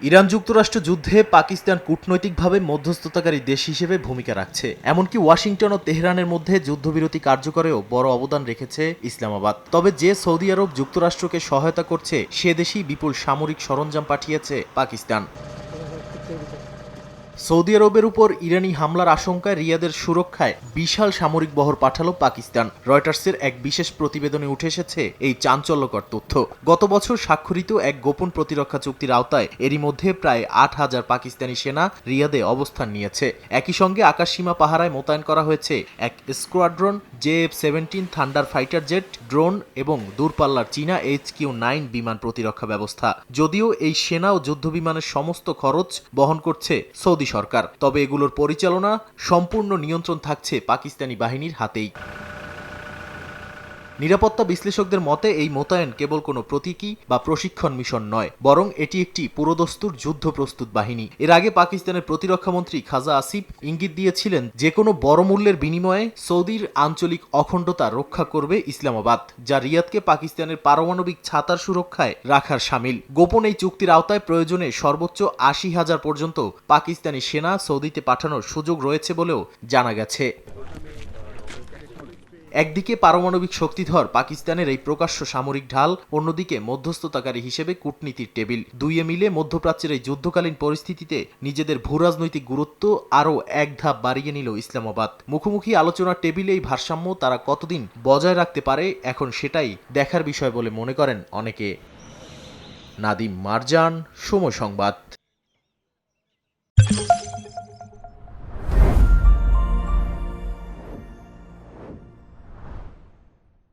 Iran যুক্তরাষ্ট্র যুদ্ধে পাকিস্তান কূটনৈতিকভাবে মধ্যস্থতাকারী দেশ হিসেবে ভূমিকা রাখছে। এমনকি ওয়াশিংটন ও তেহরানের মধ্যে যুদ্ধবিরতি কার্যকরেও বড় অবদান রেখেছে ইসলামাবাদ। তবে যে সৌদি আরব যুক্তরাষ্ট্রকে সহায়তা করছে সে দেশই বিপুল সামরিক সরঞ্জাম পাঠিয়েছে পাকিস্তান। সৌদি আরবের উপর ইরানি হামলার আশঙ্কায় রিয়াদের সুরক্ষায় বিশাল সামরিক বহর পাঠালো পাকিস্তান। রয়টার্সের এক বিশেষ প্রতিবেদনে উঠে এসেছে এই চাঞ্চল্যকর তথ্য। গত বছর স্বাক্ষরিত এক গোপন প্রতিরক্ষা চুক্তির আওতায় এরই মধ্যে প্রায় ৮,০০০ পাকিস্তানি সেনা রিয়াদে অবস্থান নিয়েছে। একই সঙ্গে আকাশসীমা পাহারায় মোতায়েন করা হয়েছে এক squadron JF-17 thunder fighter jet, drone এবং দূরপাল্লার চীনা HQ-9 বিমান প্রতিরক্ষা ব্যবস্থা। যদিও এই সেনা ও যুদ্ধবিমানের সমস্ত খরচ বহন করছে সৌদি সরকার, তবে এগুলোর পরিচালনা সম্পূর্ণ নিয়ন্ত্রণ থাকছে পাকিস্তানি বাহিনীর হাতেই। নিরাপত্তা বিশ্লেষকদের মতে এই মোতায়েন কেবল কোনো প্রতীকী বা প্রশিক্ষণ মিশন নয়, বরং এটি একটি পুরোদস্তুর যুদ্ধ প্রস্তুত বাহিনী। এর আগে পাকিস্তানের প্রতিরক্ষামন্ত্রী খাজা আসিফ ইঙ্গিত দিয়েছিলেন যে কোনো বড় মূল্যের বিনিময়ে সৌদির আঞ্চলিক অখণ্ডতা রক্ষা করবে ইসলামাবাদ, যা রিয়াদকে পাকিস্তানের পারমাণবিক ছাতার সুরক্ষায় রাখার শামিল। গোপন এই চুক্তির আওতায় প্রয়োজনে সর্বোচ্চ ৮০,০০০ পর্যন্ত পাকিস্তানি সেনা সৌদিতে পাঠানোর সুযোগ রয়েছে বলেও জানা গেছে। একদিকে পারমাণবিক শক্তিধর পাকিস্তানের এই প্রকাশ্য সামরিক ঢাল, অন্যদিকে মধ্যস্থতাকারী হিসেবে কূটনীতির টেবিল। দুইয়ে মিলে মধ্যপ্রাচ্যের এই যুদ্ধকালীন পরিস্থিতিতে নিজেদের ভূরাজনৈতিক গুরুত্ব আরও এক ধাপ বাড়িয়ে নিল ইসলামাবাদ। মুখোমুখি আলোচনার টেবিলে এই ভারসাম্য তারা কতদিন বজায় রাখতে পারে, এখন সেটাই দেখার বিষয় বলে মনে করেন অনেকে। নাদিম মারজান, সময় সংবাদ।